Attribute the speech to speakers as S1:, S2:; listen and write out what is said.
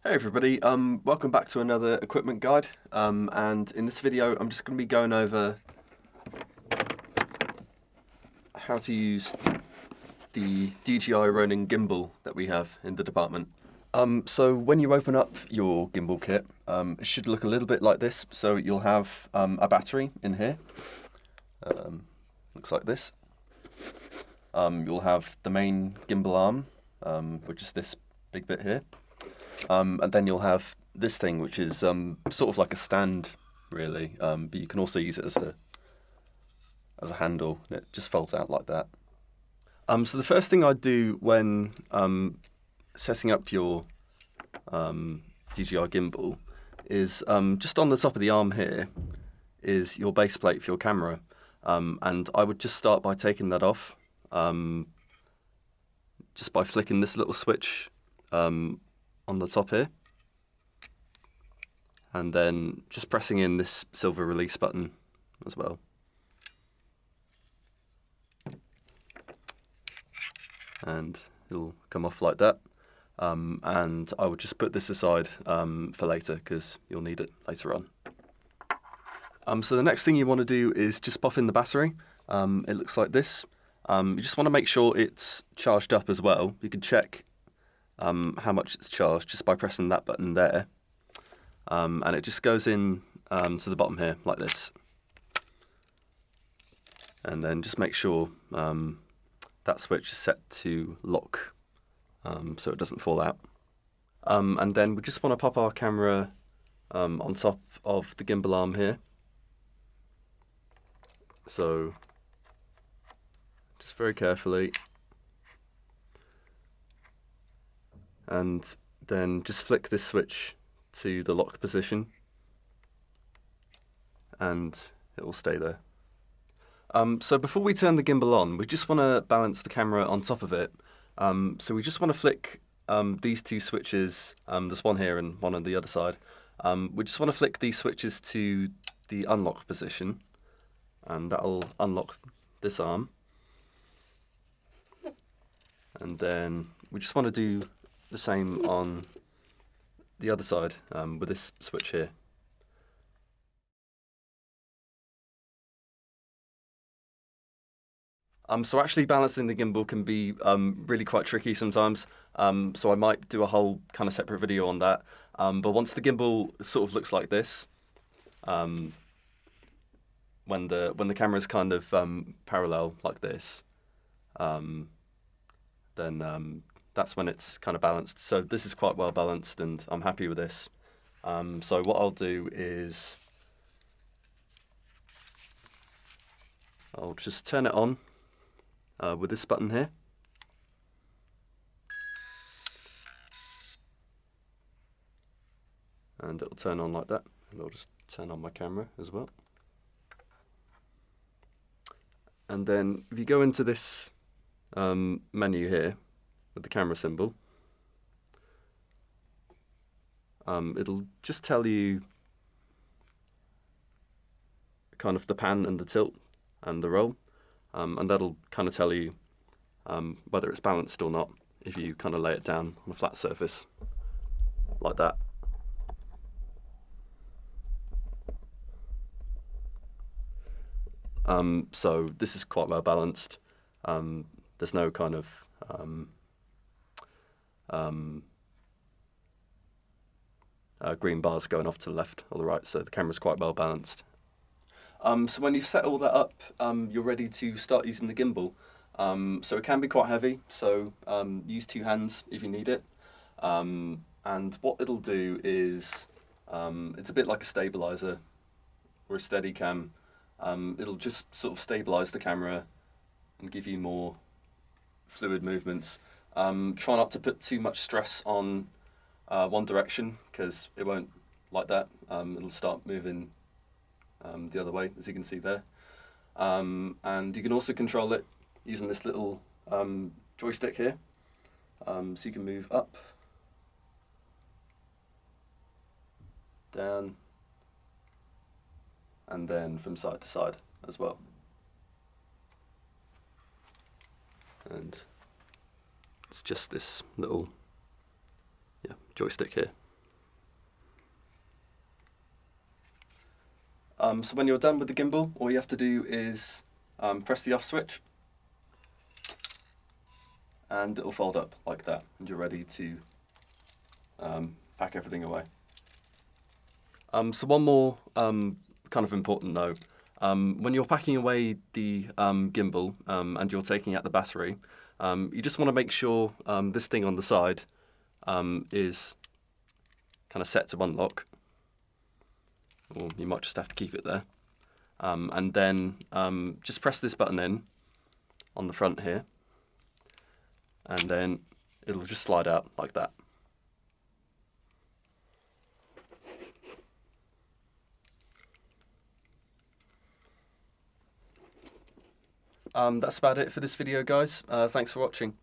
S1: Hey everybody, welcome back to another equipment guide, and in this video I'm just going to be going over how to use the DJI Ronin gimbal that we have in the department. So when you open up your gimbal kit, it should look a little bit like this. So you'll have a battery in here, looks like this. You'll have the main gimbal arm, which is this big bit here. And then you'll have this thing, which is sort of like a stand, really, but you can also use it as a handle. It just folds out like that. So the first thing I'd do when setting up your DJI gimbal is just on the top of the arm here is your base plate for your camera, and I would just start by taking that off, just by flicking this little switch on the top here, and then just pressing in this silver release button as well. And it'll come off like that. And I would just put this aside for later, because you'll need it later on. So the next thing you want to do is just pop in the battery. It looks like this. You just want to make sure it's charged up as well. You can check how much it's charged just by pressing that button there, and it just goes in to the bottom here like this, and then just make sure that switch is set to lock, so it doesn't fall out, and then we just want to pop our camera on top of the gimbal arm here, so just very carefully. And then just flick this switch to the lock position, and it will stay there. So before we turn the gimbal on, we just want to balance the camera on top of it. So we just want to flick these two switches, there's one here and one on the other side. We just want to flick these switches to the unlock position, and that'll unlock this arm. And then we just want to do the same on the other side with this switch here. So actually balancing the gimbal can be really quite tricky sometimes, so I might do a whole kind of separate video on that. But once the gimbal sort of looks like this, when the camera is kind of parallel like this, then that's when it's kind of balanced. So this is quite well balanced, and I'm happy with this. So what I'll do is I'll just turn it on with this button here. And it'll turn on like that. And I'll just turn on my camera as well. And then if you go into this menu here, with the camera symbol, it'll just tell you kind of the pan and the tilt and the roll, and that'll kind of tell you whether it's balanced or not if you kind of lay it down on a flat surface like that. So this is quite well balanced. There's no kind of green bars going off to the left or the right, so the camera's quite well balanced. So when you've set all that up, you're ready to start using the gimbal. So it can be quite heavy, so use two hands if you need it. And what it'll do is, it's a bit like a stabilizer or a steady cam. It'll just sort of stabilize the camera and give you more fluid movements. Try not to put too much stress on one direction, because it won't like that. It'll start moving the other way, as you can see there. And you can also control it using this little joystick here. So you can move up, down, and then from side to side as well. And it's just this little joystick here. So when you're done with the gimbal, all you have to do is press the off switch, and it'll fold up like that, and you're ready to pack everything away. So one more kind of important note. When you're packing away the gimbal and you're taking out the battery, you just want to make sure this thing on the side is kind of set to unlock, or you might just have to keep it there. And then just press this button in on the front here, and then it'll just slide out like that. That's about it for this video, guys. Thanks for watching.